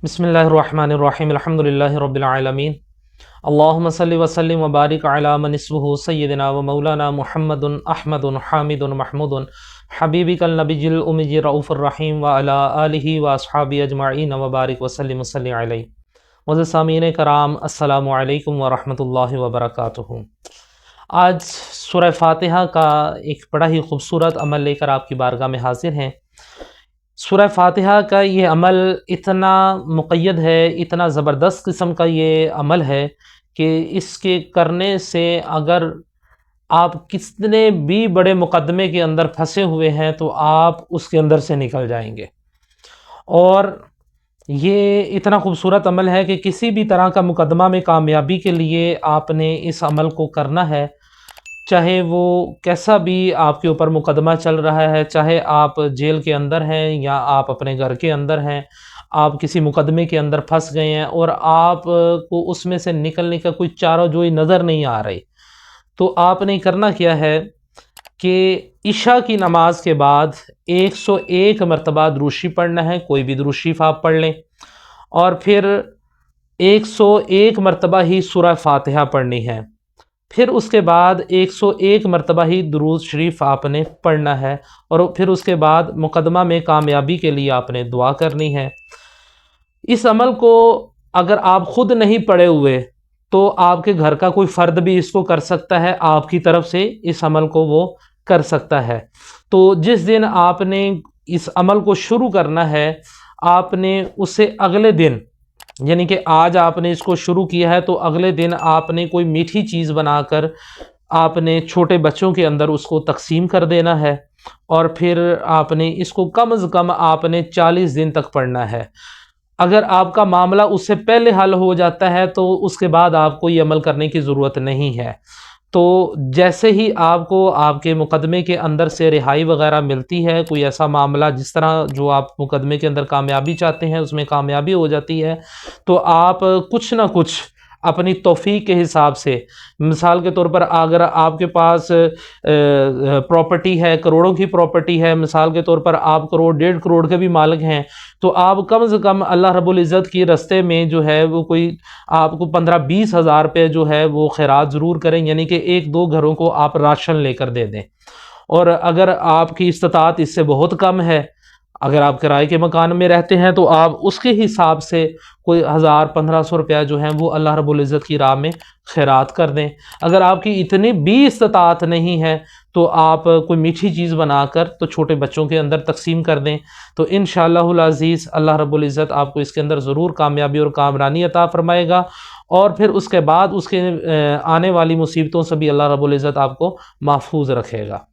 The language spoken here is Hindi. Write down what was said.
बिस्मिल्लाहिर्रहमानिर्रहीम अल्हम्दुलिल्लाहि रब्बिल आलमीन अल्लाहुम्मा सल्लि व सल्लिम व बारिक अला मन इस्मुहु सय्यिदना व मौलाना मुहम्मदुन अहमदुन हामिदुन महमूदुन हबीबिकल नबिय्युल उम्मी रऊफुर रहीम व अला आलिहि व अस्हाबी अजमाइन व बारिक व सल्लिम सल्लि अलैहि। मुअज़्ज़िज़ सामीन कराम, अस्सलामु अलैकुम व रहमतुल्लाहि व बरकातुहू। आज सूरह फातिहा का एक बड़ा ही खूबसूरत अमल लेकर आपकी बारगाह में हाजिर हैं। सूरह फातिहा का ये अमल इतना मुक़य्यद है, इतना ज़बरदस्त किस्म का ये अमल है कि इसके करने से अगर आप कितने भी बड़े मुक़दमे के अंदर फंसे हुए हैं तो आप उसके अंदर से निकल जाएंगे। और ये इतना खूबसूरत अमल है कि किसी भी तरह का मुक़दमा में कामयाबी के लिए आपने इस अमल को करना है, चाहे वो कैसा भी आपके ऊपर मुकदमा चल रहा है, चाहे आप जेल के अंदर हैं या आप अपने घर के अंदर हैं, आप किसी मुकदमे के अंदर फंस गए हैं और आप को उसमें से निकलने का कोई चारा जोई नज़र नहीं आ रही, तो आपने करना क्या है कि इशा की नमाज के बाद 101 मरतबा दुरूशी पढ़ना है। कोई भी दुरूद शरीफ आप पढ़ लें और फिर 101 मरतबा ही सूरह फातिहा पढ़नी है। फिर उसके बाद 101 मरतबा ही दुरूद शरीफ आपने पढ़ना है और फिर उसके बाद मुकदमा में कामयाबी के लिए आपने दुआ करनी है। इस अमल को अगर आप ख़ुद नहीं पढ़े हुए तो आपके घर का कोई फ़र्द भी इसको कर सकता है, आपकी तरफ से इस अमल को वो कर सकता है। तो जिस दिन आपने इस अमल को शुरू करना है, आपने उससे अगले दिन, यानी कि आज आपने इसको शुरू किया है तो अगले दिन आपने कोई मीठी चीज़ बनाकर आपने छोटे बच्चों के अंदर उसको तकसीम कर देना है और फिर आपने इसको कम से कम आपने 40 दिन तक पढ़ना है। अगर आपका मामला उससे पहले हल हो जाता है तो उसके बाद आपको ये अमल करने की ज़रूरत नहीं है। तो जैसे ही आपको आपके मुकदमे के अंदर से रिहाई वगैरह मिलती है, कोई ऐसा मामला जिस तरह जो आप मुकदमे के अंदर कामयाबी चाहते हैं उसमें कामयाबी हो जाती है, तो आप कुछ ना कुछ अपनी तौफीक के हिसाब से, मिसाल के तौर पर अगर आपके पास प्रॉपर्टी है, करोड़ों की प्रॉपर्टी है, मिसाल के तौर पर आप करोड़ 1.5 करोड़ के भी मालिक हैं, तो आप कम से कम अल्लाह रब्बुल इज़्ज़त की रस्ते में जो है वो कोई आपको 15-20 हज़ार रुपये जो है वो खैरात ज़रूर करें, यानी कि 1-2 घरों को आप राशन लेकर दे दें। और अगर आपकी इस्तात इससे बहुत कम है, अगर आप किराए के मकान में रहते हैं तो आप उसके हिसाब से कोई 1000-1500 रुपया जो है वो अल्लाह रब्बुल इज़्ज़त की राह में खैरात कर दें। अगर आपकी इतनी भी इस्तात नहीं है तो आप कोई मीठी चीज़ बनाकर तो छोटे बच्चों के अंदर तकसीम कर दें। तो इंशाअल्लाहुल अज़ीज़ अल्लाह रब्बुल इज़्ज़त आपको इसके अंदर ज़रूर कामयाबी और कामरानी अता फ़रमाएगा और फिर उसके बाद उसके आने वाली मुसीबतों से भी अल्लाह रब्बुल इज़्ज़त आपको महफूज रखेगा।